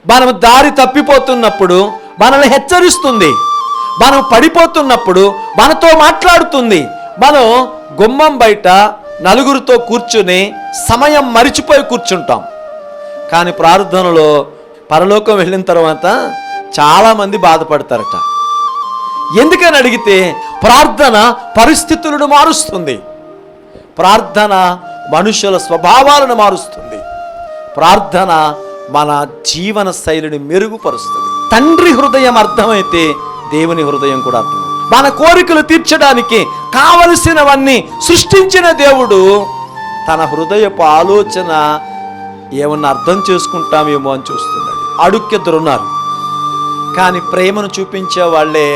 మనం దారి తప్పిపోతున్నప్పుడు మనల్ని హెచ్చరిస్తుంది, మనం పడిపోతున్నప్పుడు మనతో మాట్లాడుతుంది. మనం గుమ్మం బయట నలుగురితో కూర్చుని సమయం మరిచిపోయి కూర్చుంటాం. కానీ ప్రార్థనలో పరలోకం వెళ్ళిన తర్వాత చాలామంది బాధపడతారట. ఎందుకని అడిగితే ప్రార్థన పరిస్థితులను మారుస్తుంది, ప్రార్థన మనుషుల స్వభావాలను మారుస్తుంది, ప్రార్థన మన జీవన శైలిని మెరుగుపరుస్తుంది. తండ్రి హృదయం అర్థమైతే దేవుని హృదయం కూడా అర్థం. మన కోరికలు తీర్చడానికి కావలసినవన్నీ సృష్టించిన దేవుడు తన హృదయపు ఆలోచన ఏమన్నా అర్థం చేసుకుంటామేమో అని చూస్తున్నాడు. అడుక్కెద్దరున్నారు, కానీ ప్రేమను చూపించే వాళ్ళే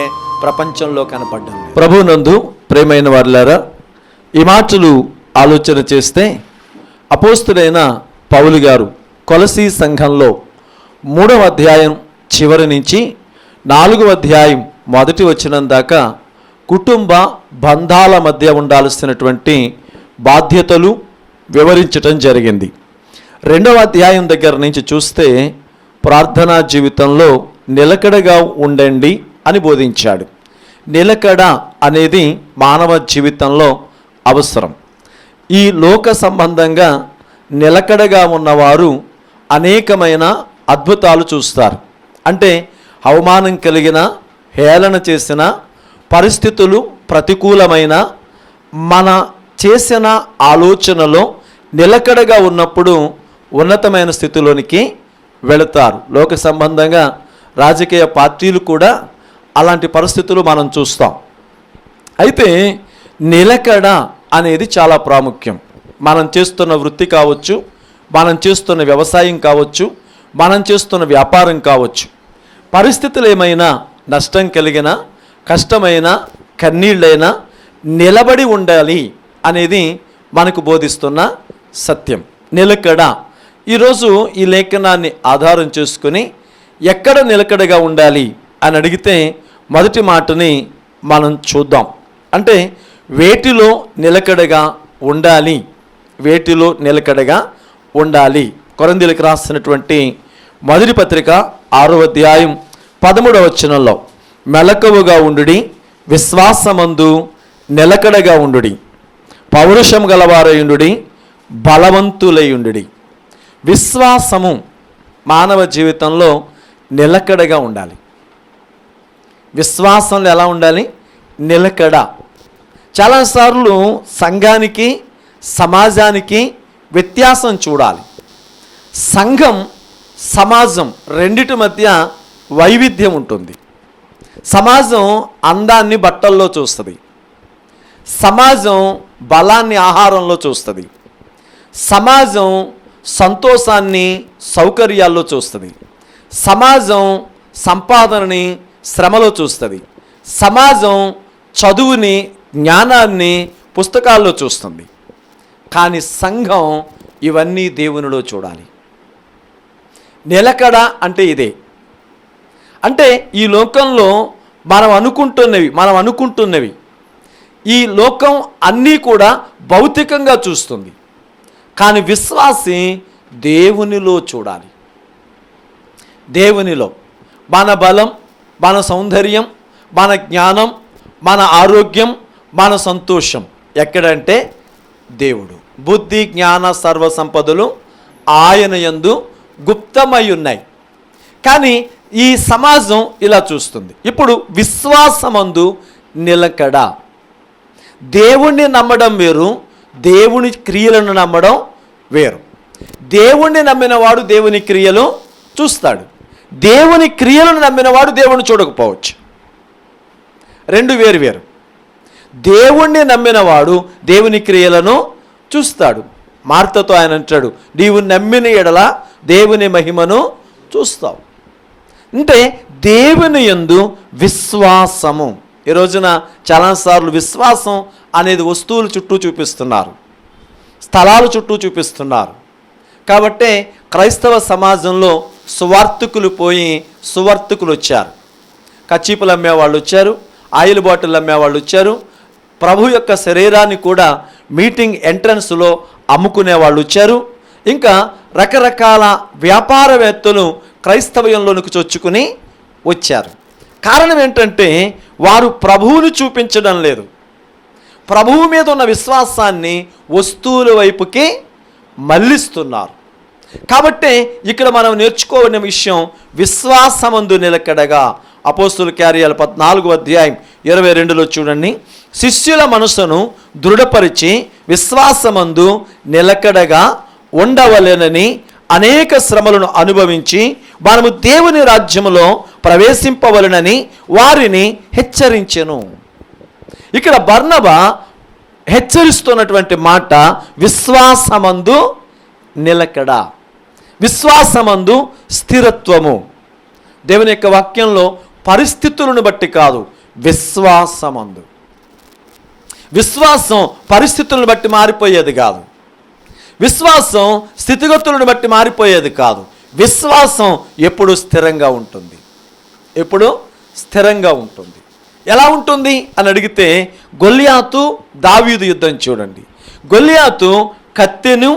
ప్రపంచంలో కనపడ్డారు. ప్రభునందు ప్రేమైన వారులారా, ఈ మాటలు ఆలోచన చేస్తే అపోస్తులైన పౌలు గారు కొలసీ సంఘంలో 3వ అధ్యాయం చివరి నుంచి 4వ అధ్యాయం మొదటి వచనం దాకా కుటుంబ బంధాల మధ్య ఉండాల్సినటువంటి బాధ్యతలు వివరించటం జరిగింది. 2వ అధ్యాయం దగ్గర నుంచి చూస్తే ప్రార్థనా జీవితంలో నిలకడగా ఉండండి అని బోధించాడు. నిలకడ అనేది మానవ జీవితంలో అవసరం. ఈ లోక సంబంధంగా నిలకడగా ఉన్నవారు అనేకమైన అద్భుతాలు చూస్తారు. అంటే అవమానం కలిగిన, హేళన చేసిన, పరిస్థితులు ప్రతికూలమైన, మన చేసిన ఆలోచనలో నిలకడగా ఉన్నప్పుడు ఉన్నతమైన స్థితిలోనికి వెళతారు. లోక సంబంధంగా రాజకీయ పార్టీలు కూడా అలాంటి పరిస్థితులు మనం చూస్తాం. అయితే నిలకడ అనేది చాలా ప్రాముఖ్యం. మనం చేస్తున్న వృత్తి కావచ్చు, మనం చేస్తున్న వ్యవసాయం కావచ్చు, మనం చేస్తున్న వ్యాపారం కావచ్చు, పరిస్థితులు ఏమైనా నష్టం కలిగినా, కష్టమైన, కన్నీళ్ళైనా నిలబడి ఉండాలి అనేది మనకు బోధిస్తున్న సత్యం. నిలకడ. ఈరోజు ఈ లేఖనాన్ని ఆధారం చేసుకుని ఎక్కడ నిలకడగా ఉండాలి అని అడిగితే మొదటి మాటని మనం చూద్దాం. అంటే వేటిలో నిలకడగా ఉండాలి, వేటిలో నిలకడగా ఉండాలి. కొరింథీయులకు రాసినటువంటి మొదటి పత్రిక 6వ అధ్యాయం 13వ వచనంలో మెలకువగా ఉండుడి, విశ్వాసమందు నిలకడగా ఉండుడి, పౌరుషం గలవారయుండుడి, బలవంతులయుండుడి. విశ్వాసము మానవ జీవితంలో నిలకడగా ఉండాలి. విశ్వాసంలో ఎలా ఉండాలి? నిలకడ. చాలాసార్లు సంఘానికి, సమాజానికి వ్యత్యాసం చూడాలి. సంఘం, సమాజం రెండిటి మధ్య వైవిధ్యం ఉంటుంది. సమాజం అందాన్ని బట్టల్లో చూస్తుంది, సమాజం బలాన్ని ఆహారంలో చూస్తుంది, సమాజం సంతోషాన్ని సౌకర్యాల్లో చూస్తుంది, సమాజం సంపాదనని శ్రమలో చూస్తుంది, సమాజం చదువుని, జ్ఞానాన్ని పుస్తకాల్లో చూస్తుంది. కానీ సంఘం ఇవన్నీ దేవునిలో చూడాలి. నిలకడ అంటే ఇదే. అంటే ఈ లోకంలో మనం అనుకుంటున్నవి ఈ లోకం అన్నీ కూడా భౌతికంగా చూస్తుంది. కానీ విశ్వాసి దేవునిలో చూడాలి. దేవునిలో మన బలం, మన సౌందర్యం, మన జ్ఞానం, మన ఆరోగ్యం, మన సంతోషం ఎక్కడంటే దేవుడు. బుద్ధి, జ్ఞాన, సర్వ సంపదలు ఆయన యందు గుప్తమై ఉన్నాయి. కానీ ఈ సమాజం ఇలా చూస్తుంది. ఇప్పుడు విశ్వాసమందు నిలకడ. దేవుణ్ణి నమ్మడం వేరు, దేవుని క్రియలను నమ్మడం వేరు. దేవుణ్ణి నమ్మినవాడు దేవుని క్రియలు చూస్తాడు, దేవుని క్రియలను నమ్మినవాడు దేవుని చూడకపోవచ్చు. రెండు వేరు వేరు. దేవుణ్ణి నమ్మినవాడు దేవుని క్రియలను చూస్తాడు. మార్తతో ఆయన అంటాడు, నీవు నమ్మిన ఎడల దేవుని మహిమను చూస్తావు. అంటే దేవుని యందు విశ్వాసము. ఈ రోజున చాలాసార్లు విశ్వాసం అనేది వస్తువుల చుట్టూ చూపిస్తున్నారు, స్థలాల చుట్టూ చూపిస్తున్నారు. కాబట్టే క్రైస్తవ సమాజంలో సువార్తికులు పోయి సువార్తికులు వచ్చారు. కచ్చీపులు అమ్మేవాళ్ళు వచ్చారు, ఆయిల్ బాటిల్ అమ్మేవాళ్ళు వచ్చారు, ప్రభు యొక్క శరీరాన్ని కూడా మీటింగ్ ఎంట్రన్స్లో అమ్ముకునే వాళ్ళు వచ్చారు. ఇంకా రకరకాల వ్యాపారవేత్తలు క్రైస్తవ్యంలోనికి చొచ్చుకుని వచ్చారు. కారణం ఏంటంటే వారు ప్రభువుని చూపించడం లేదు. ప్రభువు మీద ఉన్న విశ్వాసాన్ని వస్తువుల వైపుకి మళ్ళిస్తున్నారు. కాబట్టి ఇక్కడ మనం నేర్చుకోవలసిన విషయం విశ్వాసమందు నిలకడగా. అపోస్తుల కార్యాలు 14:22 చూడండి. శిష్యుల మనసును దృఢపరిచి విశ్వాసమందు నిలకడగా ఉండవలెనని అనేక శ్రమలను అనుభవించి మనము దేవుని రాజ్యములో ప్రవేశింపవలెనని వారిని హెచ్చరించెను. ఇక్కడ బర్నబా హెచ్చరిస్తున్నటువంటి మాట విశ్వాసమందు నిలకడ, విశ్వాసమందు స్థిరత్వము. దేవుని యొక్క వాక్యంలో పరిస్థితులను బట్టి కాదు, విశ్వాసమందు. విశ్వాసం పరిస్థితులను బట్టి మారిపోయేది కాదు, విశ్వాసం స్థితిగతులను బట్టి మారిపోయేది కాదు. విశ్వాసం ఎప్పుడు స్థిరంగా ఉంటుంది, ఎప్పుడు స్థిరంగా ఉంటుంది. ఎలా ఉంటుంది అని అడిగితే గొల్యాతు దావీదు యుద్ధం చూడండి. గొల్యాతు కత్తెను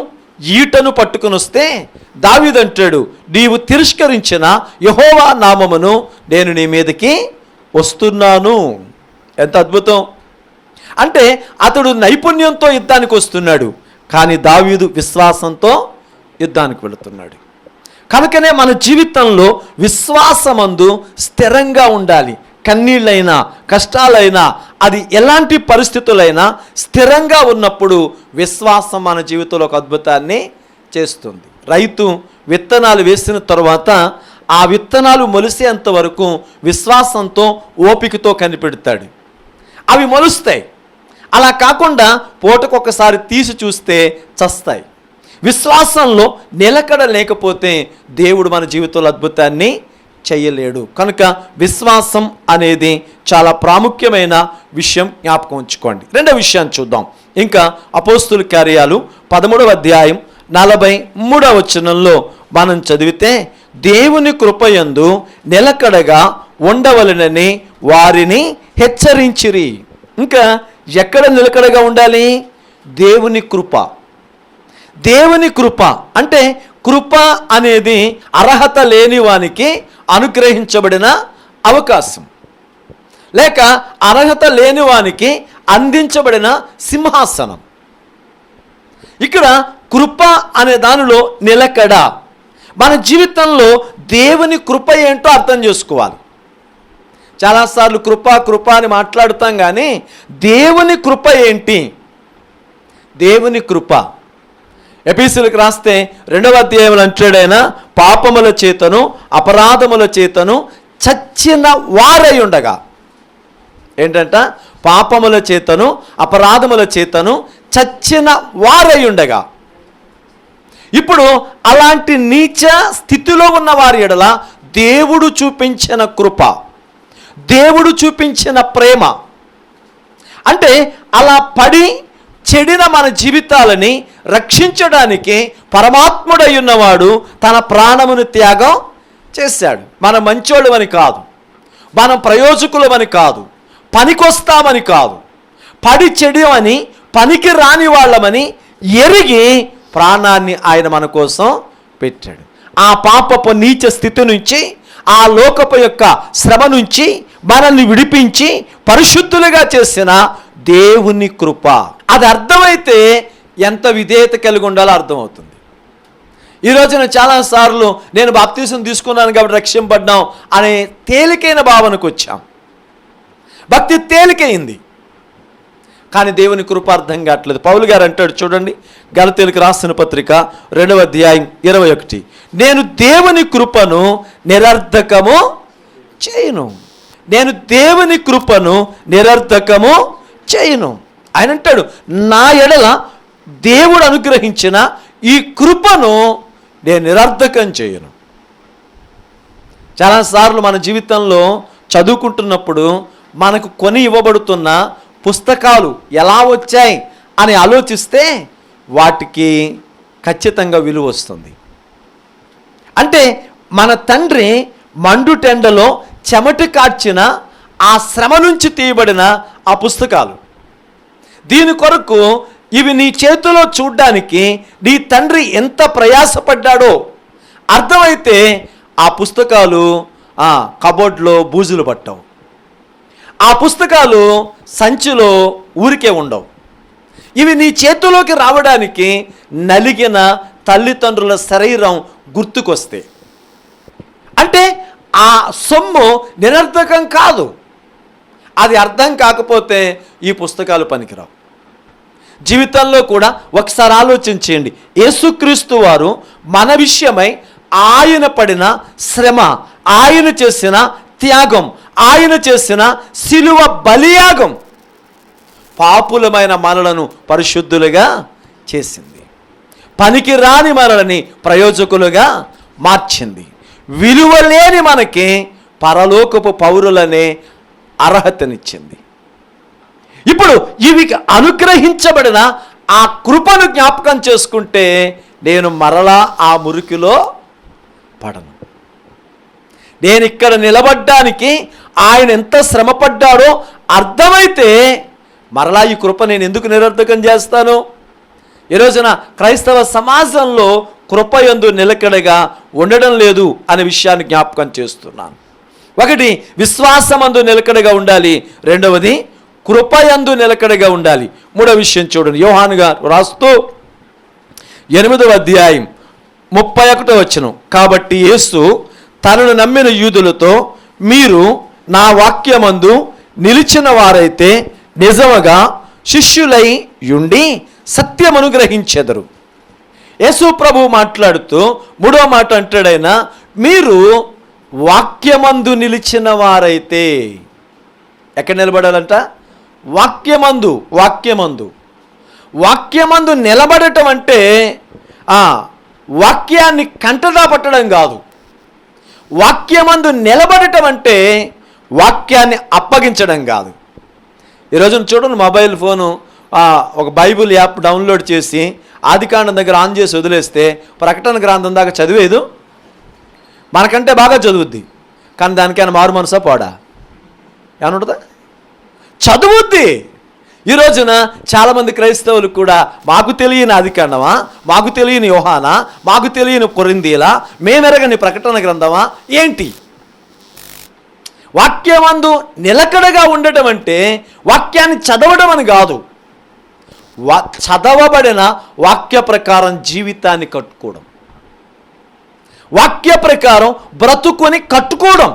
ఈటను పట్టుకుని వస్తే దావీదు అంటాడు, నీవు తిరస్కరించిన యెహోవా నామమును నేను నీ మీదకి వస్తున్నాను. ఎంత అద్భుతం! అంటే అతడు నైపుణ్యంతో యుద్ధానికి వస్తున్నాడు, కానీ దావీదు విశ్వాసంతో యుద్ధానికి వెళుతున్నాడు. కనుకనే మన జీవితంలో విశ్వాసమందు స్థిరంగా ఉండాలి. కన్నీళ్ళైనా కష్టాలైనా అది ఎలాంటి పరిస్థితులైనా స్థిరంగా ఉన్నప్పుడు విశ్వాసం మన జీవితంలో ఒక అద్భుతాన్ని చేస్తుంది. రైతు విత్తనాలు వేసిన తర్వాత ఆ విత్తనాలు మొలిసేంత వరకు విశ్వాసంతో ఓపికతో కనిపెడతాడు. అవి మొలుస్తాయి. అలా కాకుండా పూటకొకసారి తీసి చూస్తే చస్తాయి. విశ్వాసంలో నిలకడ లేకపోతే దేవుడు మన జీవితంలో అద్భుతాన్ని చేయలేడు. కనుక విశ్వాసం అనేది చాలా ప్రాముఖ్యమైన విషయం, జ్ఞాపకం ఉంచుకోండి. రెండవ విషయాన్ని చూద్దాం. ఇంకా అపోస్తుల కార్యాలు 13:43 మనం చదివితే దేవుని కృపయందు నిలకడగా ఉండవలెనని వారిని హెచ్చరించిరి. ఇంకా ఎక్కడ నిలకడగా ఉండాలి? దేవుని కృప. దేవుని కృప అంటే కృప అనేది అర్హత లేని వానికి అనుగ్రహించబడిన అవకాశం, లేక అర్హత లేని వానికి అందించబడిన సింహాసనం. ఇక్కడ కృప అనే దానిలో నిలకడ. మన జీవితంలో దేవుని కృప ఏంటో అర్థం చేసుకోవాలి. చాలాసార్లు కృప కృప అని మాట్లాడుతాం, కానీ దేవుని కృప ఏంటి? దేవుని కృప ఎఫెసీయులకు రాస్తే 2వ అధ్యాయంలో అంటాడైనా పాపముల చేతను అపరాధముల చేతను చచ్చిన వారై ఉండగా. ఏంటంట? పాపముల చేతను అపరాధముల చేతను చచ్చిన వారై ఉండగా. ఇప్పుడు అలాంటి నీచ స్థితిలో ఉన్న వారి ఎడల దేవుడు చూపించిన కృప, దేవుడు చూపించిన ప్రేమ, అంటే అలా పడి చెడిన మన జీవితాలని రక్షించడానికి పరమాత్ముడై ఉన్నవాడు తన ప్రాణమును త్యాగం చేశాడు. మనం మంచోళ్ళమని కాదు, మనం ప్రయోజకులమని కాదు, పనికొస్తామని కాదు, పడి చెడిమని పనికి రాని వాళ్ళమని ఎరిగి ప్రాణాన్ని ఆయన మన కోసం పెట్టాడు. ఆ పాపపు నీచ స్థితి నుంచి, ఆ లోకపు యొక్క శ్రమ నుంచి మనల్ని విడిపించి పరిశుద్ధులుగా చేసిన దేవుని కృప. అది అర్థమైతే ఎంత విధేయత కలిగి ఉండాలో అర్థమవుతుంది. ఈ రోజున చాలాసార్లు నేను బాప్తీసం తీసుకున్నాను కాబట్టి రక్షింపడ్డాం అనే తేలికైన భావనకు వచ్చాం. భక్తి తేలికైంది, కానీ దేవుని కృప అర్థం కావట్లేదు. పౌలు గారు అంటాడు చూడండి, గలతీయులకు రాసిన పత్రిక 2వ అధ్యాయం 21, నేను దేవుని కృపను నిరర్ధకము చేయను. నేను దేవుని కృపను నిరర్ధకము చేయను. ఆయన అంటాడు, నా ఎడల దేవుడు అనుగ్రహించిన ఈ కృపను నేను నిరర్ధకం చేయను. చాలాసార్లు మన జీవితంలో చదువుకుంటున్నప్పుడు మనకు కొని ఇవ్వబడుతున్న పుస్తకాలు ఎలా వచ్చాయి అని ఆలోచిస్తే వాటికి ఖచ్చితంగా విలువ వస్తుంది. అంటే మన తండ్రి మండుటెండలో చెమట కార్చిన ఆ శ్రమ నుంచి తీయబడిన ఆ పుస్తకాలు. దీని కొరకు ఇవి నీ చేతిలో చూడ్డానికి నీ తండ్రి ఎంత ప్రయాసపడ్డాడో అర్థమైతే ఆ పుస్తకాలు కబోర్డ్లో బూజులు పట్టవు. ఆ పుస్తకాలు సంచిలో ఊరికే ఉండవు. ఇవి నీ చేతిలోకి రావడానికి నలిగిన తల్లిదండ్రుల శరీరం గుర్తుకొస్తే, అంటే ఆ సొమ్ము నిరర్థకం కాదు. అది అర్థం కాకపోతే ఈ పుస్తకాలు పనికిరావు. జీవితంలో కూడా ఒకసారి ఆలోచించేయండి. యేసుక్రీస్తు వారు మన విషయమై ఆయన పడిన శ్రమ, ఆయన చేసిన త్యాగం, ఆయన చేసిన శిలువ బలియాగం పాపులమైన మనలను పరిశుద్ధులుగా చేసింది. పనికి రాని మనలని ప్రయోజకులుగా మార్చింది. విలువలేని మనకి పరలోకపు పౌరులనే అర్హతనిచ్చింది. ఇప్పుడు ఇవి అనుగ్రహించబడిన ఆ కృపను జ్ఞాపకం చేసుకుంటే నేను మరలా ఆ మురికిలో పడను. నేను ఇక్కడ నిలబడ్డానికి ఆయన ఎంత శ్రమపడ్డాడో అర్థమైతే మరలా ఈ కృప నేను ఎందుకు నిరర్థకం చేస్తాను? ఈ రోజున క్రైస్తవ సమాజంలో కృపయందు నిలకడగా ఉండడం లేదు అనే విషయాన్ని జ్ఞాపకం చేస్తున్నాను. ఒకటి, విశ్వాసమందు నిలకడగా ఉండాలి. రెండవది, కృపయందు నిలకడగా ఉండాలి. మూడవ విషయం చూడండి, యోహాను గారు రాస్తూ 8వ అధ్యాయం 31వ వచనం. కాబట్టి యేసు తనను నమ్మిన యూదులతో, మీరు నా వాక్యమందు నిలిచిన వారైతే నిజముగా శిష్యులై ఉండి సత్యమును గ్రహించెదరు. యేసు ప్రభు మాట్లాడుతూ 3వ మాట అంటాడైనా, మీరు వాక్యమందు నిలిచిన వారైతే. ఎక్కడ నిలబడాలంట? వాక్యమందు. వాక్యమందు నిలబడటం అంటే వాక్యాన్ని కంటదా పట్టడం కాదు. వాక్యమందు నిలబడటం అంటే వాక్యాన్ని అప్పగించడం కాదు. ఈరోజు చూడండి, మొబైల్ ఫోను ఒక బైబిల్ యాప్ డౌన్లోడ్ చేసి ఆదికాండం దగ్గర ఆన్ చేసి వదిలేస్తే ప్రకటన గ్రంథం దాకా చదివేదు. మనకంటే బాగా చదువుద్ది, కానీ దానికైనా మారు మనసా పోడా? ఏమనుంటుందా? చదువుద్ది. ఈ రోజున చాలామంది క్రైస్తవులు కూడా మాకు తెలియని ఆదికాండమా, మాకు తెలియని యోహానా, మాకు తెలియని కొరింథీలా, మేమెరగని ప్రకటన గ్రంథమా ఏంటి? వాక్యమందు నిలకడగా ఉండటం అంటే వాక్యాన్ని చదవడం అని కాదు, చదవబడిన వాక్య ప్రకారం జీవితాన్ని కట్టుకోవడం, వాక్య ప్రకారం బ్రతుకుని కట్టుకోవడం.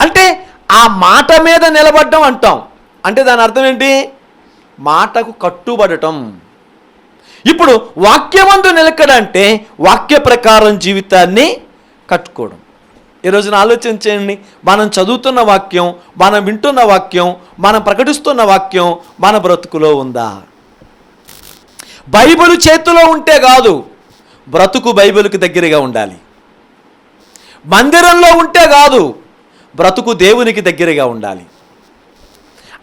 అంటే ఆ మాట మీద నిలబడడం అంటాం. అంటే దాని అర్థం ఏంటి? మాటకు కట్టుబడటం. ఇప్పుడు వాక్యమందు నిలకడ అంటే వాక్య ప్రకారం జీవితాన్ని కట్టుకోవడం. ఈ రోజున ఆలోచించండి, మనం చదువుతున్న వాక్యం, మనం వింటున్న వాక్యం, మనం ప్రకటిస్తున్న వాక్యం మన బ్రతుకులో ఉందా? బైబిల్ చేతిలో ఉంటే కాదు, బ్రతుకు బైబిల్కి దగ్గరగా ఉండాలి. మందిరంలో ఉంటే కాదు, బ్రతుకు దేవునికి దగ్గరగా ఉండాలి.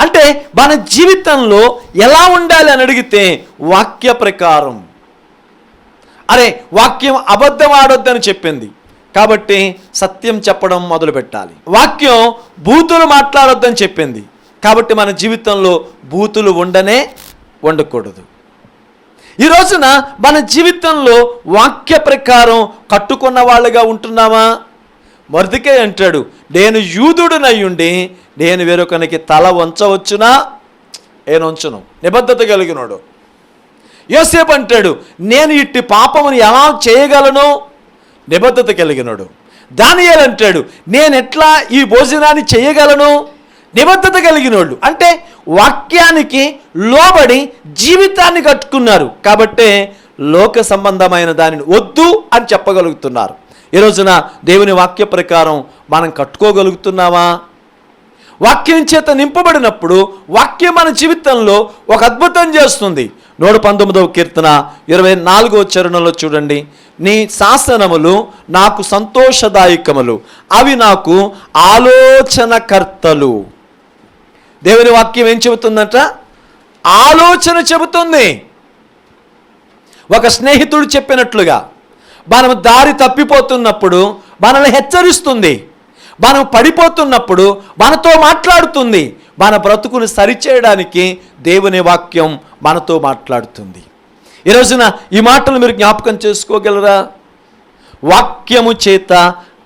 అంటే మన జీవితంలో ఎలా ఉండాలి అని అడిగితే వాక్య ప్రకారం. అరే, వాక్యం అబద్ధం ఆడొద్దని చెప్పింది కాబట్టి సత్యం చెప్పడం మొదలు పెట్టాలి. వాక్యం బూతులు మాట్లాడొద్దని చెప్పింది కాబట్టి మన జీవితంలో బూతులు ఉండకూడదు. ఈ రోజున మన జీవితంలో వాక్య ప్రకారం కట్టుకున్న వాళ్ళుగా ఉంటున్నామా? మొర్దెకై అంటాడు, నేను యూదుడునయ్యుండి నేను వేరొకనికి తల వంచవచ్చునా? నేను ఉంచను, నిబద్ధత కలిగినోడు. యోసేపు అంటాడు, నేను ఇట్టి పాపమును ఎలా చేయగలను? నిబద్ధత కలిగినోడు. దానియేలు అంటాడు, నేను ఎట్లా ఈ భోజనాన్ని చేయగలను? నిబద్ధత కలిగినోళ్ళు. అంటే వాక్యానికి లోబడి జీవితాన్ని కట్టుకున్నారు కాబట్టే లోక సంబంధమైన దానిని వద్దు అని చెప్పగలుగుతున్నారు. ఈ రోజున దేవుని వాక్య ప్రకారం మనం కట్టుకోగలుగుతున్నామా? వాక్యం చేత నింపబడినప్పుడు వాక్యం మన జీవితంలో ఒక అద్భుతం చేస్తుంది. 119వ కీర్తన 24వ చరణంలో చూడండి, నీ శాసనములు నాకు సంతోషదాయకములు, అవి నాకు ఆలోచనకర్తలు. దేవుని వాక్యం ఏం చెబుతుందంట? ఆలోచన చెబుతుంది. ఒక స్నేహితుడు చెప్పినట్లుగా మనం దారి తప్పిపోతున్నప్పుడు మనల్ని హెచ్చరిస్తుంది, మనం పడిపోతున్నప్పుడు మనతో మాట్లాడుతుంది, మన బ్రతుకును సరిచేయడానికి దేవుని వాక్యం మనతో మాట్లాడుతుంది. ఈ రోజున ఈ మాటలు మీరు జ్ఞాపకం చేసుకోగలరా? వాక్యము చేత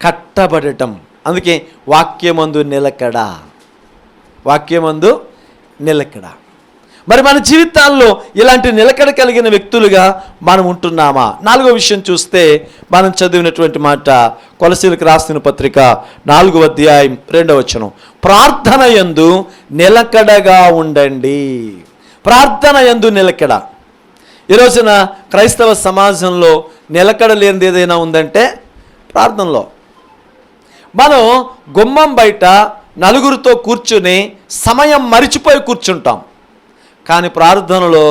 కట్టబడటం. అందుకే వాక్యమందు నిలకడ, వాక్యమందు నిలకడ. మరి మన జీవితాల్లో ఇలాంటి నిలకడ కలిగిన వ్యక్తులుగా మనం ఉంటున్నామా? 4వ విషయం చూస్తే మనం చదివినటువంటి మాట కొలసీలకు రాసిన పత్రిక 4వ అధ్యాయం 2వ వచనం, ప్రార్థన యందు నిలకడగా ఉండండి. ప్రార్థన యందు నిలకడ. ఈ రోజున క్రైస్తవ సమాజంలో నిలకడ లేనిది ఏదైనా ఉందంటే ప్రార్థనలో. మనం గుమ్మం బయట నలుగురితో కూర్చుని సమయం మరిచిపోయి కూర్చుంటాం, కానీ ప్రార్థనలో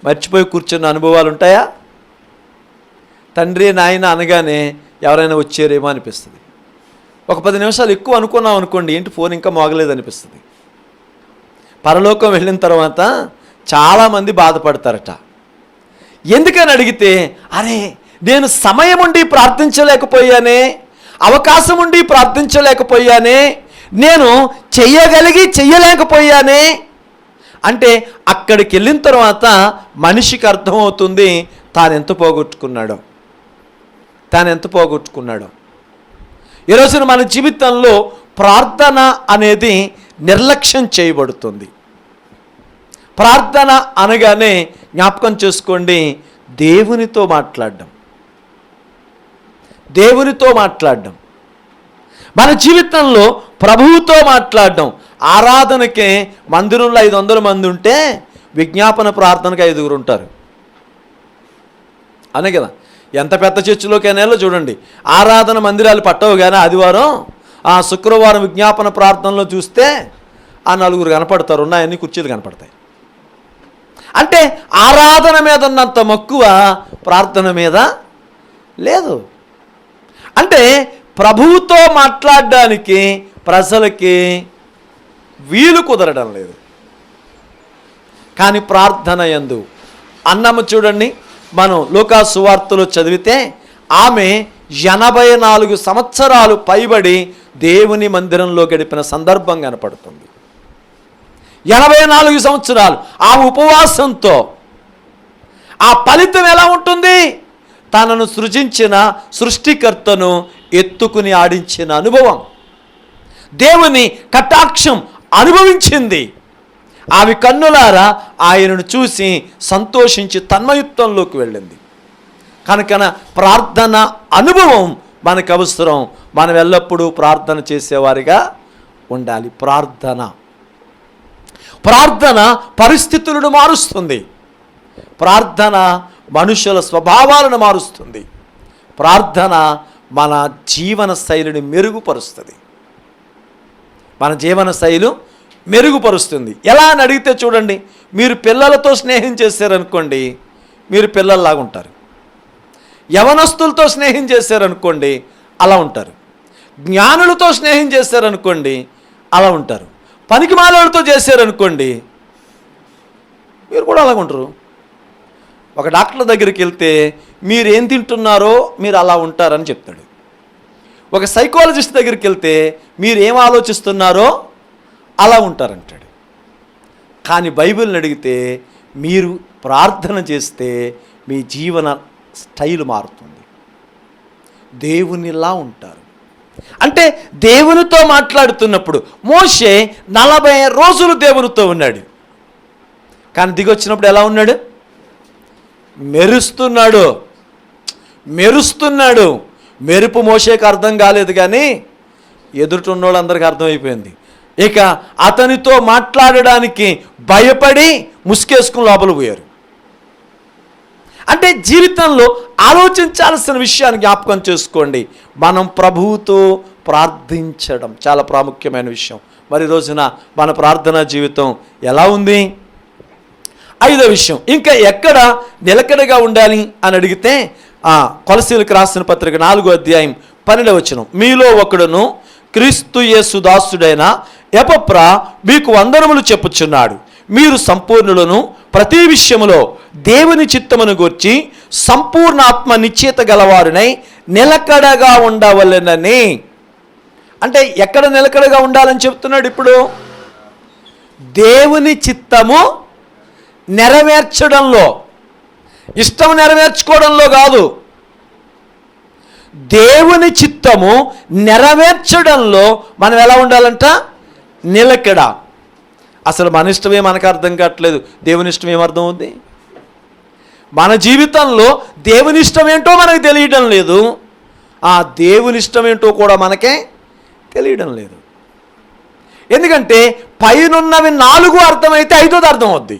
మర్చిపోయి కూర్చున్న అనుభవాలు ఉంటాయా? తండ్రి నాయన అనగానే ఎవరైనా వచ్చారేమో అనిపిస్తుంది. ఒక 10 నిమిషాలు ఎక్కువ అనుకున్నాం అనుకోండి, ఏంటి ఫోన్ ఇంకా మోగలేదు అనిపిస్తుంది. పరలోకం వెళ్ళిన తర్వాత చాలామంది బాధపడతారట. ఎందుకని అడిగితే, అరే నేను సమయం ఉండి ప్రార్థించలేకపోయానే, అవకాశం ఉండి ప్రార్థించలేకపోయానే, నేను చెయ్యలేకపోయానే అంటే అక్కడికి వెళ్ళిన తర్వాత మనిషికి అర్థమవుతుంది తాను ఎంత పోగొట్టుకున్నాడో. ఈరోజున మన జీవితంలో ప్రార్థన అనేది నిర్లక్ష్యం చేయబడుతుంది. ప్రార్థన అనగానే జ్ఞాపకం చేసుకోండి, దేవునితో మాట్లాడడం, మన జీవితంలో ప్రభువుతో మాట్లాడడం. ఆరాధనకే మందిరంలో 500 మంది ఉంటే విజ్ఞాపన ప్రార్థనకు 5గురు ఉంటారు, అనే కదా. ఎంత పెద్ద చర్చిలోకైనా చూడండి, ఆరాధన మందిరాలు పట్టవు, కానీ ఆదివారం శుక్రవారం విజ్ఞాపన ప్రార్థనలో చూస్తే 4 కనపడతారు, ఉన్నాయన్ని కుర్చీలు కనపడతాయి. అంటే ఆరాధన మీద ఉన్నంత మక్కువ ప్రార్థన మీద లేదు. అంటే ప్రభువుతో మాట్లాడడానికి ప్రజలకి వీలు కుదరడం లేదు. కానీ ప్రార్థన యందు అన్నము చూడండి, మనం లూకా సువార్తలో చదివితే ఆమె 84 సంవత్సరాలు పైబడి దేవుని మందిరంలో గడిపిన సందర్భం కనపడుతుంది. 84 సంవత్సరాలు ఆ ఉపవాసంతో. ఆ ఫలితం ఎలా ఉంటుంది? తనను సృజించిన సృష్టికర్తను ఎత్తుకుని ఆడించిన అనుభవం, దేవుని కటాక్షం అనుభవించింది. ఆమె కన్నులారా ఆయనను చూసి సంతోషించి తన్మయుత్వంలోకి వెళ్ళింది. కనుక ప్రార్థన అనుభవం మనకు అవసరం. మనం ఎల్లప్పుడూ ప్రార్థన చేసేవారిగా ఉండాలి. ప్రార్థన పరిస్థితులను మారుస్తుంది. ప్రార్థన మనుషుల స్వభావాలను మారుస్తుంది. ప్రార్థన మన జీవన శైలిని మెరుగుపరుస్తుంది. ఎలా అని అడిగితే చూడండి, మీరు పిల్లలతో స్నేహం చేశారనుకోండి, మీరు పిల్లల్లాగా ఉంటారు. యవనస్తులతో స్నేహం చేశారనుకోండి, అలా ఉంటారు. జ్ఞానులతో స్నేహం చేశారనుకోండి, అలా ఉంటారు. పనికిమాలతో చేశారనుకోండి, మీరు కూడా అలాగ ఉంటారు. ఒక డాక్టర్ దగ్గరికి వెళ్తే మీరేం తింటున్నారో మీరు అలా ఉంటారని చెప్తాడు. ఒక సైకాలజిస్ట్ దగ్గరికి వెళ్తే మీరేం ఆలోచిస్తున్నారో అలా ఉంటారంటాడు. కానీ బైబిల్ని అడిగితే మీరు ప్రార్థన చేస్తే మీ జీవన స్టైల్ మారుతుంది, దేవునిలా ఉంటారు. అంటే దేవునితో మాట్లాడుతున్నప్పుడు మోషే 40 రోజులు దేవునితో ఉన్నాడు, కానీ దిగొచ్చినప్పుడు ఎలా ఉన్నాడు? మెరుస్తున్నాడు. మెరుపు మోషేకి అర్థం కాలేదు, కానీ ఎదుటిన్నోళ్ళందరికీ అర్థమైపోయింది. ఇక అతనితో మాట్లాడడానికి భయపడి ముసుకేసుకుని లోపల పోయారు. అంటే జీవితంలో ఆలోచించాల్సిన విషయాన్ని జ్ఞాపకం చేసుకోండి. మనం ప్రభువుతో ప్రార్థించడం చాలా ప్రాముఖ్యమైన విషయం. మరి రోజున మన ప్రార్థనా జీవితం ఎలా ఉంది? 5వ విషయం, ఇంకా ఎక్కడ నిలకడగా ఉండాలి అని అడిగితే కొలసీలకు రాసిన పత్రిక 4వ అధ్యాయం 12వ వచనం, మీలో ఒకడును క్రీస్తు యేసు దాసుడైన ఎపఫ్రా మీకు వందనములు చెప్పుచున్నాడు. మీరు సంపూర్ణులను ప్రతి విషయములో దేవుని చిత్తమును గూర్చి సంపూర్ణ ఆత్మ నిశ్చయిత గలవారునై నిలకడగా ఉండవలెనని. అంటే ఎక్కడ నిలకడగా ఉండాలని చెప్తున్నాడు? ఇప్పుడు దేవుని చిత్తము నెరవేర్చడంలో, ఇష్టం నెరవేర్చుకోవడంలో కాదు. దేవుని చిత్తము నెరవేర్చడంలో మనం ఎలా ఉండాలంట? నిలకడ. అసలు మన ఇష్టమే మనకు అర్థం కావట్లేదు, దేవుని ఇష్టం ఏమర్థం అవుద్ది? మన జీవితంలో దేవుని ఇష్టం ఏంటో మనకు తెలియడం లేదు, ఆ దేవుని ఇష్టం ఏంటో కూడా మనకే తెలియడం లేదు. ఎందుకంటే పైనున్నవి 4 అర్థమైతే 5ది అర్థం అవుద్ది.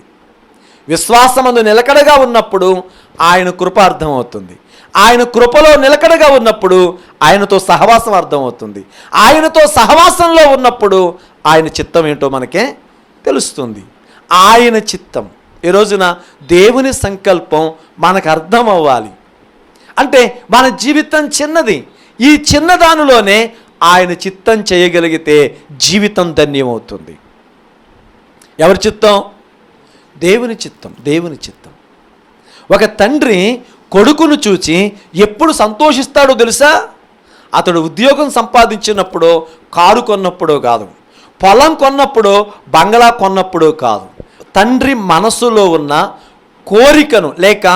విశ్వాసమందు నిలకడగా ఉన్నప్పుడు ఆయన కృప అర్థమవుతుంది, ఆయన కృపలో నిలకడగా ఉన్నప్పుడు ఆయనతో సహవాసం అర్థమవుతుంది, ఆయనతో సహవాసంలో ఉన్నప్పుడు ఆయన చిత్తం ఏంటో మనకే తెలుస్తుంది. ఆయన చిత్తం, ఈ రోజున దేవుని సంకల్పం మనకు అర్థం అవ్వాలి. అంటే మన జీవితం చిన్నది, ఈ చిన్నదానిలోనే ఆయన చిత్తం చేయగలిగితే జీవితం ధన్యమవుతుంది. ఎవరి చిత్తం? దేవుని చిత్తం. దేవుని చిత్తం. ఒక తండ్రి కొడుకును చూచి ఎప్పుడు సంతోషిస్తాడో తెలుసా? అతడు ఉద్యోగం సంపాదించినప్పుడో, కారు కొన్నప్పుడో కాదు, పొలం కొన్నప్పుడో, బంగళా కొన్నప్పుడో కాదు. తండ్రి మనసులో ఉన్న కోరికను లేక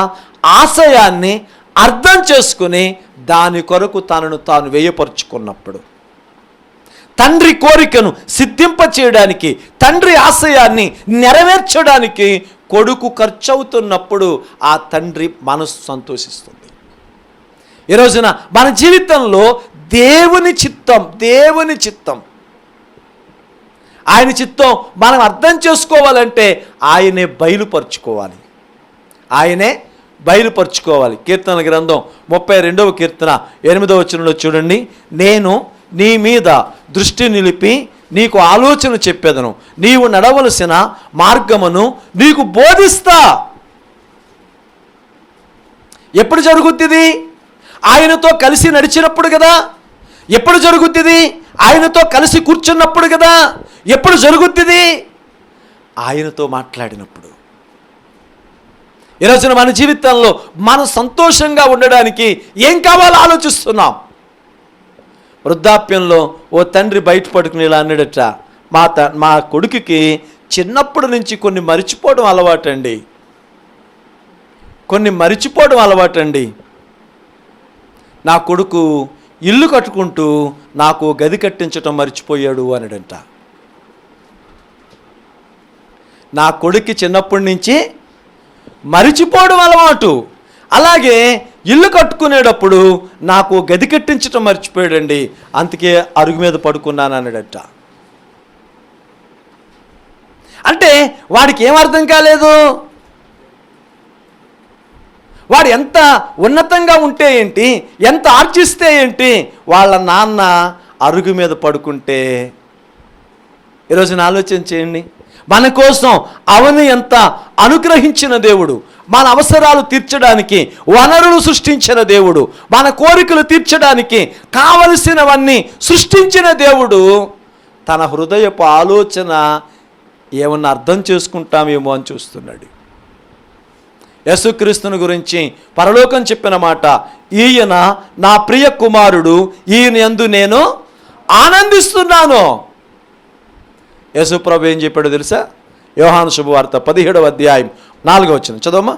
ఆశయాన్ని అర్థం చేసుకుని దాని కొరకు తనను తాను వేయపరుచుకున్నప్పుడు, తండ్రి కోరికను సిద్ధింప చేయడానికి, తండ్రి ఆశయాన్ని నెరవేర్చడానికి కొడుకు ఖర్చు అవుతున్నప్పుడు ఆ తండ్రి మనసు సంతోషిస్తుంది. ఈ రోజున మన జీవితంలో దేవుని చిత్తం, దేవుని చిత్తం, ఆయన చిత్తం మనం అర్థం చేసుకోవాలంటే ఆయనే బయలుపరుచుకోవాలి, ఆయనే బయలుపరుచుకోవాలి. కీర్తన గ్రంథం 32వ కీర్తన 8వ వచనంలో చూడండి, నేను నీ మీద దృష్టి నిలిపి నీకు ఆలోచన చెప్పేదను, నీవు నడవలసిన మార్గమును నీకు బోధిస్తా. ఎప్పుడు జరుగుతుంది? ఆయనతో కలిసి నడిచినప్పుడు కదా. ఎప్పుడు జరుగుతుంది? ఆయనతో కలిసి కూర్చున్నప్పుడు కదా. ఎప్పుడు జరుగుతుంది? ఆయనతో మాట్లాడినప్పుడు. ఈరోజున మన జీవితంలో మనం సంతోషంగా ఉండడానికి ఏం కావాలో ఆలోచిస్తున్నాం. వృద్ధాప్యంలో ఓ తండ్రి బయట పడుకుని ఇలా అన్నాడట, మా కొడుకుకి చిన్నప్పటి నుంచి కొన్ని మరిచిపోవడం అలవాటండి, కొన్ని మరిచిపోవడం అలవాటండి. నా కొడుకు ఇల్లు కట్టుకుంటూ నాకు గది కట్టించటం మర్చిపోయాడు అన్నాడంట. నా కొడుక్కి చిన్నప్పటి నుంచి మరిచిపోవడం అలవాటు, అలాగే ఇల్లు కట్టుకునేటప్పుడు నాకు గది కట్టించటం మర్చిపోయాడండి, అందుకే అరుగు మీద పడుకున్నాను అన్నాడట. అంటే వాడికి ఏమర్థం కాలేదు? వాడు ఎంత ఉన్నతంగా ఉంటే ఏంటి, ఎంత ఆర్జిస్తే ఏంటి, వాళ్ళ నాన్న అరుగు మీద పడుకుంటే. ఈరోజున ఆలోచన చేయండి, మన కోసం అవని ఎంత అనుగ్రహించిన దేవుడు, మన అవసరాలు తీర్చడానికి వనరులు సృష్టించిన దేవుడు, మన కోరికలు తీర్చడానికి కావలసినవన్నీ సృష్టించిన దేవుడు తన హృదయపు ఆలోచన ఏమన్నా అర్థం చేసుకుంటామేమో అని చూస్తున్నాడు. యేసుక్రీస్తుని గురించి పరలోకం చెప్పిన మాట, ఈయన నా ప్రియ కుమారుడు, ఈయన యందు నేను ఆనందిస్తున్నాను. యేసుప్రభు ఏం చెప్పాడో తెలుసా? యోహాను శుభవార్త 17వ అధ్యాయం 4వ వచనం చదవమ్మా.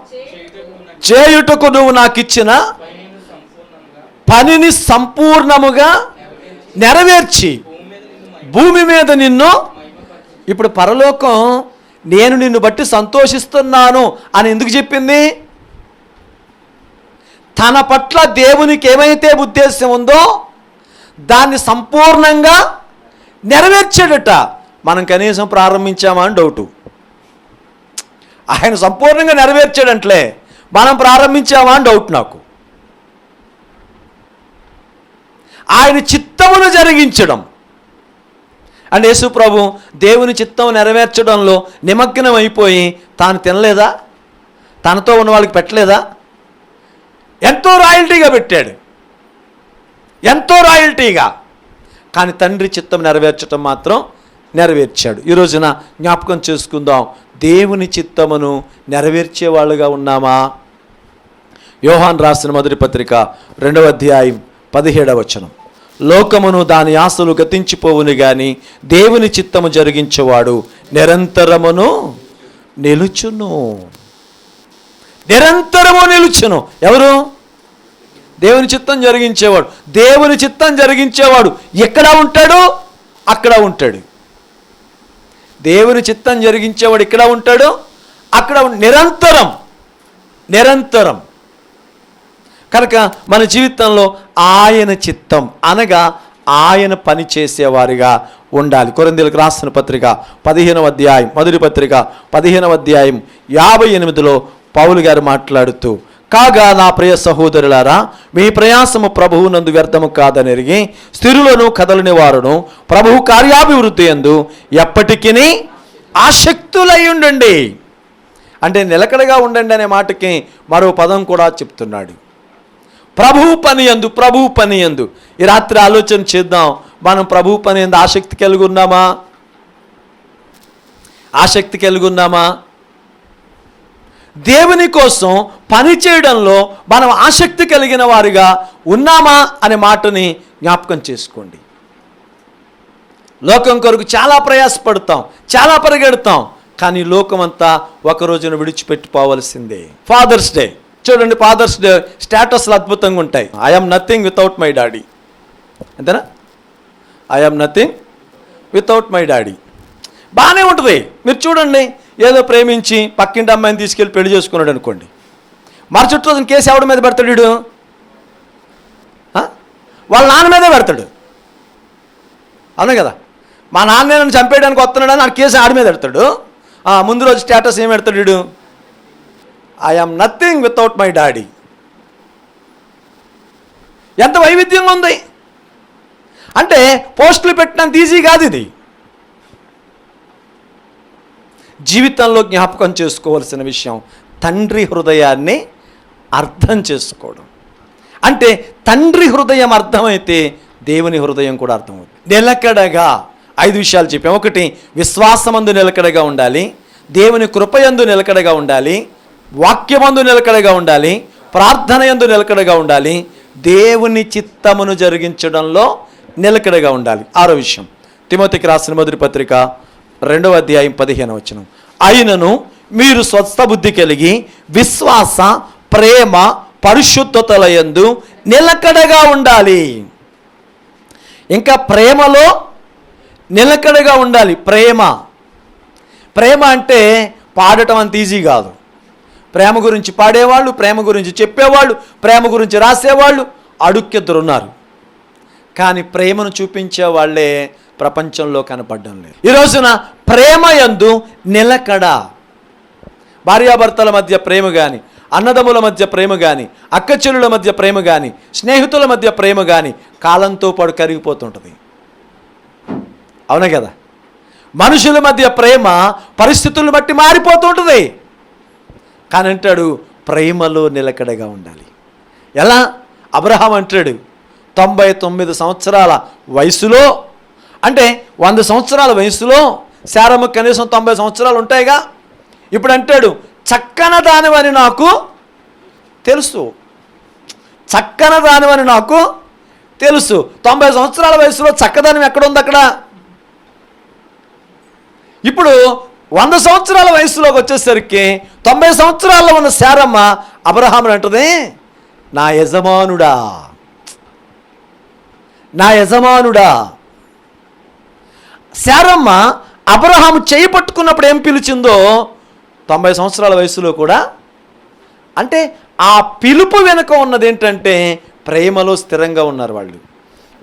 చేయుటకు నువ్వు నాకు ఇచ్చిన పనిని సంపూర్ణముగా నెరవేర్చి భూమి మీద నిన్ను. ఇప్పుడు పరలోకం నేను నిన్ను బట్టి సంతోషిస్తున్నాను అని ఎందుకు చెప్పింది? తన పట్ల దేవునికి ఏమైతే ఉద్దేశం ఉందో దాన్ని సంపూర్ణంగా నెరవేర్చాడట. మనం కనీసం ప్రారంభించామా అని డౌటు. ఆయన సంపూర్ణంగా నెరవేర్చాడంట్లే, మనం ప్రారంభించామా అని డౌట్ నాకు. ఆయన చిత్తమును జరిగించడం అంటే యేసు ప్రభు దేవుని చిత్తం నెరవేర్చడంలో నిమగ్నం అయిపోయి తాను తినలేదా? తనతో ఉన్న వాళ్ళకి పెట్టలేదా? ఎంతో రాయల్టీగా పెట్టాడు, ఎంతో రాయల్టీగా. కానీ తండ్రి చిత్తం నెరవేర్చడం మాత్రం నెరవేర్చాడు. ఈ రోజున జ్ఞాపకం చేసుకుందాం, దేవుని చిత్తమును నెరవేర్చే వాళ్ళుగా ఉన్నామా? యోహాన్ రాసిన మొదటి పత్రిక 2వ అధ్యాయం 17వ వచనం, లోకమును దాని ఆశలు గతించిపోవును గాని దేవుని చిత్తము జరిగించేవాడు నిరంతరమును నిలుచును. నిరంతరము నిలుచును. ఎవరు? దేవుని చిత్తం జరిగించేవాడు. దేవుని చిత్తం జరిగించేవాడు ఎక్కడ ఉంటాడు? అక్కడ ఉంటాడు. దేవుని చిత్తం జరిగించేవాడు ఇక్కడ ఉంటాడు, అక్కడ నిరంతరం నిరంతరం. కనుక మన జీవితంలో ఆయన చిత్తం అనగా ఆయన పని చేసేవారిగా ఉండాలి. కొరింథీయులకు రాసిన పత్రిక 15వ అధ్యాయం, మొదటి పత్రిక 15వ అధ్యాయం 58లో పౌలు గారు మాట్లాడుతూ, కాగా నా ప్రియ సహోదరులారా, మీ ప్రయాసము ప్రభువునందు వ్యర్థము కాదనెరిగి స్థిరులను కదలని వారును ప్రభువు కార్యాభివృద్ధి యందు ఎప్పటికీ ఆసక్తులై ఉండండి. అంటే నిలకడగా ఉండండి అనే మాటకి మరో పదం కూడా చెప్తున్నాడు. ప్రభువు పని యందు, ప్రభువు పని యందు. ఈ రాత్రి ఆలోచన చేద్దాం, మనం ప్రభువు పని యందు ఆసక్తి కలిగి ఉన్నామా? ఆసక్తి కలిగి ఉన్నామా? దేవుని కోసం పని చేయడంలో మనం ఆసక్తి కలిగిన వారిగా ఉన్నామా అనే మాటని జ్ఞాపకం చేసుకోండి. లోకం కొరకు చాలా ప్రయాసపడతాం, చాలా పరిగెడతాం, కానీ లోకమంతా ఒక రోజున విడిచిపెట్టిపోవలసిందే. ఫాదర్స్ డే చూడండి, ఫాదర్స్ డే స్టేటస్లు అద్భుతంగా ఉంటాయి. I'm nothing without my daddy, అంతేనా? I'm nothing without my daddy. బాగానే ఉంటుంది. మీరు చూడండి, ఏదో ప్రేమించి పక్కింటి అమ్మాయిని తీసుకెళ్ళి పెళ్లి చేసుకున్నాడు అనుకోండి, మరుసటి రోజున కేసు ఎవడి మీద పెడతాడు? వీడు వాళ్ళ నాన్న మీదే పెడతాడు. అవును కదా, మా నాన్న నన్ను చంపేయడానికి వస్తున్నాడని ఆ కేసు ఆడి మీద పెడతాడు. ముందు రోజు స్టేటస్ ఏం పెడతాడు వీడు? I'm nothing without my daddy. ఎంత వైవిధ్యంగా ఉంది అంటే పోస్టులు పెట్టినంత ఈజీ కాదు ఇది. జీవితంలో జ్ఞాపకం చేసుకోవాల్సిన విషయం తండ్రి హృదయాన్ని అర్థం చేసుకోవడం. అంటే తండ్రి హృదయం అర్థమైతే దేవుని హృదయం కూడా అర్థమవుతుంది. నిలకడగా 5 విషయాలు చెప్పాం. 1, విశ్వాసమందు నిలకడగా ఉండాలి, దేవుని కృపయందు నిలకడగా ఉండాలి, వాక్యమందు నిలకడగా ఉండాలి, ప్రార్థన యందు నిలకడగా ఉండాలి, దేవుని చిత్తమును జరిగించడంలో నిలకడగా ఉండాలి. 6వ విషయం, తిమోతికి రాసిన మొదటి పత్రిక 2వ అధ్యాయం 15వ వచనం, అయినను మీరు స్వస్థ బుద్ధి కలిగి విశ్వాస, ప్రేమ, పరిశుద్ధతల యందు నిలకడగా ఉండాలి. ఇంకా ప్రేమలో నిలకడగా ఉండాలి. ప్రేమ అంటే పాడటం అంత ఈజీ కాదు. ప్రేమ గురించి పాడేవాళ్ళు, ప్రేమ గురించి చెప్పేవాళ్ళు, ప్రేమ గురించి రాసేవాళ్ళు అడుక్కిద్దరు ఉన్నారు. కానీ ప్రేమను చూపించే వాళ్ళే ప్రపంచంలో కనపడడం లేదు. ఈ రోజున ప్రేమ యందు నిలకడ. భార్యాభర్తల మధ్య ప్రేమ కానీ, అన్నదమ్ముల మధ్య ప్రేమ కానీ, అక్కచెల్లుల మధ్య ప్రేమ కానీ, స్నేహితుల మధ్య ప్రేమ కానీ కాలంతో పాటు కరిగిపోతుంటుంది. అవునా కదా? మనుషుల మధ్య ప్రేమ పరిస్థితులను బట్టి మారిపోతూ ఉంటుంది. కానీ అంటాడు ప్రేమలో నిలకడగా ఉండాలి. ఎలా? అబ్రహాం అంటాడు 99 సంవత్సరాల వయసులో, అంటే 100 సంవత్సరాల వయసులో శారమ్మ కనీసం 90 సంవత్సరాలు ఉంటాయిగా. ఇప్పుడు అంటాడు చక్కన దానివని నాకు తెలుసు, చక్కన దానివని నాకు తెలుసు. 90 సంవత్సరాల వయసులో చక్కదనం ఎక్కడుంది అక్కడ? ఇప్పుడు 100 సంవత్సరాల వయసులోకి వచ్చేసరికి 90 సంవత్సరాల్లో ఉన్న శారమ్మ అబ్రహాముని అంటుంది, నా యజమానుడా, నా యజమానుడా. శారమ్మ అబ్రహాము చేయి పట్టుకున్నప్పుడు ఏం పిలిచిందో 90 సంవత్సరాల వయసులో కూడా. అంటే ఆ పిలుపు వెనుక ఉన్నది ఏంటంటే ప్రేమలో స్థిరంగా ఉన్నారు వాళ్ళు.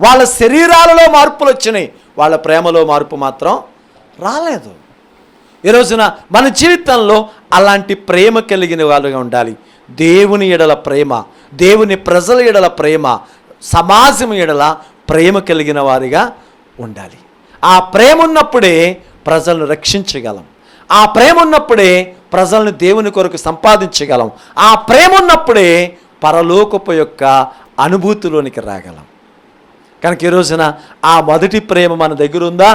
వాళ్ళ శరీరాలలో మార్పులు వచ్చినాయి, వాళ్ళ ప్రేమలో మార్పు మాత్రం రాలేదు. ఈ రోజున మన జీవితంలో అలాంటి ప్రేమ కలిగిన వాళ్ళుగా ఉండాలి. దేవుని ఎడల ప్రేమ, దేవుని ప్రజల ఎడల ప్రేమ, సమాజం ఎడల ప్రేమ కలిగిన వారిగా ఉండాలి. ఆ ప్రేమ ఉన్నప్పుడే ప్రజలను రక్షించగలం. ఆ ప్రేమ ఉన్నప్పుడే ప్రజలను దేవుని కొరకు సంపాదించగలం. ఆ ప్రేమ ఉన్నప్పుడే పరలోకపు యొక్క అనుభూతిలోనికి రాగలం. కనుక ఈ రోజున ఆ మొదటి ప్రేమ మన దగ్గర ఉందా?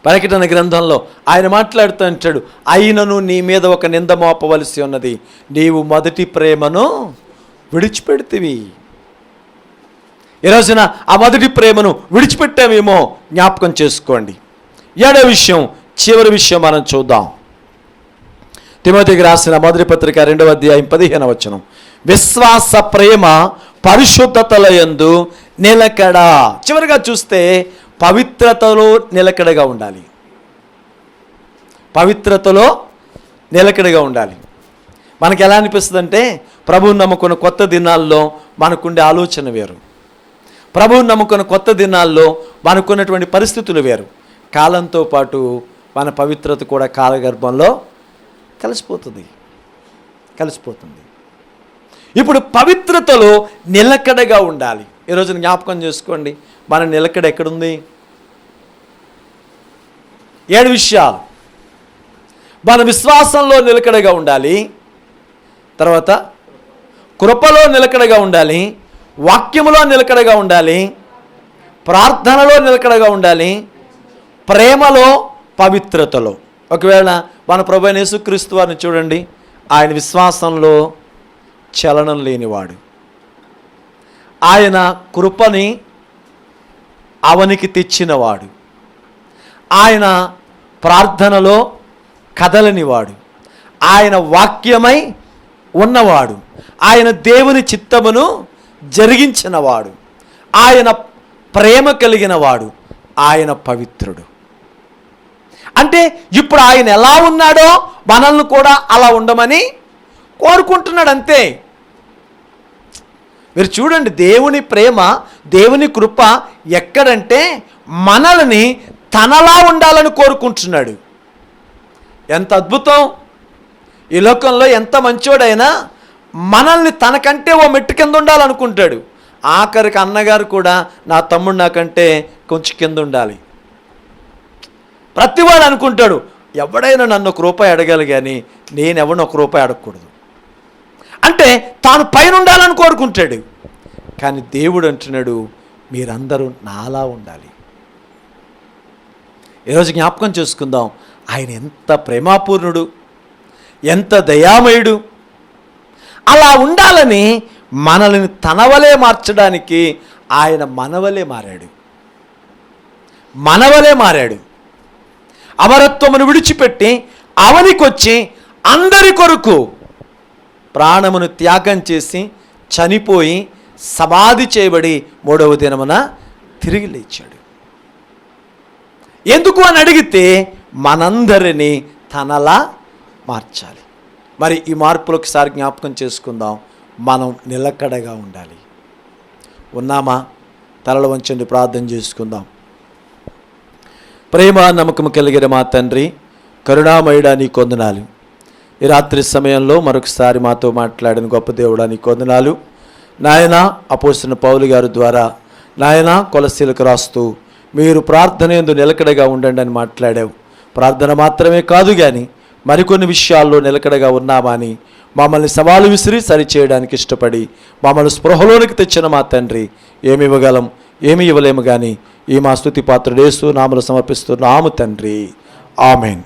ప్రకటన గ్రంథంలో ఆయన మాట్లాడుతూ అంటాడు, అయినను నీ మీద ఒక నింద మోపవలసి ఉన్నది, నీవు మొదటి ప్రేమను విడిచిపెడితివి. ఈ రోజున ఆ మొదటి ప్రేమను విడిచిపెట్టామేమో జ్ఞాపకం చేసుకోండి. 7వ విషయం, చివరి విషయం మనం చూద్దాం. తిమోతికి రాసిన మొదటి పత్రిక 2వ అధ్యాయం 15వ వచనం, విశ్వాస, ప్రేమ, పరిశుద్ధతల యందు నిలకడ. చివరిగా చూస్తే పవిత్రతలో నిలకడగా ఉండాలి. పవిత్రతలో నిలకడగా ఉండాలి. మనకి ఎలా అనిపిస్తుంది అంటే, ప్రభువుని నమ్ముకున్న కొత్త దినాల్లో మనకుండే ఆలోచన వేరు, ప్రభువుని నమ్ముకున్న కొత్త దినాల్లో మనకున్నటువంటి పరిస్థితులు వేరు. కాలంతో పాటు మన పవిత్రత కూడా కాలగర్భంలో కలిసిపోతుంది. ఇప్పుడు పవిత్రతలో నిలకడగా ఉండాలి. ఈరోజు జ్ఞాపకం చేసుకోండి, మన నిలకడ ఎక్కడుంది? 7 విషయాలు. మన విశ్వాసంలో నిలకడగా ఉండాలి, తర్వాత కృపలో నిలకడగా ఉండాలి, వాక్యములో నిలకడగా ఉండాలి, ప్రార్థనలో నిలకడగా ఉండాలి, ప్రేమలో, పవిత్రతలో. ఒకవేళ మన ప్రభువైన యేసుక్రీస్తు వారిని చూడండి, ఆయన విశ్వాసంలో చలనం లేనివాడు. ఆయన కృపని అవనికి తెచ్చినవాడు. ఆయన ప్రార్థనలో కదలనివాడు. ఆయన వాక్యమై ఉన్నవాడు. ఆయన దేవుని చిత్తమును జరిగించినవాడు. ఆయన ప్రేమ కలిగినవాడు. ఆయన పవిత్రుడు. అంటే ఇప్పుడు ఆయన ఎలా ఉన్నాడో మనల్ని కూడా అలా ఉండమని కోరుకుంటున్నాడు, అంతే. మీరు చూడండి, దేవుని ప్రేమ, దేవుని కృప ఎక్కడంటే మనల్ని తనలా ఉండాలని కోరుకుంటున్నాడు. ఎంత అద్భుతం! ఈ లోకంలో ఎంత మంచోడైనా మనల్ని తనకంటే ఓ మెట్టు కింద ఉండాలనుకుంటాడు. ఆఖరికి అన్నగారు కూడా, నా తమ్ముడు నాకంటే కొంచెం కింద ఉండాలి. ప్రతివాడు అనుకుంటాడు, ఎవడైనా నన్ను 1 రూపాయి అడగాలి కానీ నేనెవరిని 1 రూపాయి అడగకూడదు. అంటే తాను పైన ఉండాలని కోరుకుంటాడు. కానీ దేవుడు అంటున్నాడు, మీరందరూ నాలా ఉండాలి. ఈరోజు జ్ఞాపకం చేసుకుందాం, ఆయన ఎంత ప్రేమాపూర్ణుడు, ఎంత దయామయుడు. అలా ఉండాలని మనల్ని తనవలే మార్చడానికి ఆయన మనవలే మారాడు. అమరత్వమును విడిచిపెట్టి అవనికొచ్చి అందరి కొరకు ప్రాణమును త్యాగం చేసి చనిపోయి సమాధి చేయబడి 3వ దినమున తిరిగి లేచాడు. ఎందుకు అని అడిగితే మనందరినీ తనలా మార్చాలి. మరి ఈ మార్పులు ఒకసారి జ్ఞాపకం చేసుకుందాం. మనం నిలకడగా ఉండాలి. ఉన్నామా? తలలు వంచండి, ప్రార్థన చేసుకుందాం. ప్రేమ నమ్మకము కలిగిన మా తండ్రి, కరుణామయుడా, నీ కొందనాలు. ఈ రాత్రి సమయంలో మరొకసారి మాతో మాట్లాడిన గొప్ప దేవుడా, నీ కొందనాలు. నాయన, అపోస్తలుడైన పౌలు గారి ద్వారా నాయన కొలస్సీలకు రాస్తూ మీరు ప్రార్థన యందు నిలకడగా ఉండండి అని మాట్లాడావు. ప్రార్థన మాత్రమే కాదు కానీ మరికొన్ని విషయాల్లో నిలకడగా ఉన్నామని మమ్మల్ని సవాలు విసిరి సరిచేయడానికి ఇష్టపడి మమ్మల్ని స్పృహలోనికి తెచ్చిన మా తండ్రి, ఏమి ఇవ్వగలం, ఏమి ఇవ్వలేము కానీ ఈ మా స్తుతి పాత్రుడు యేసు నామములో సమర్పిస్తున్నాము తండ్రి. ఆమెన్.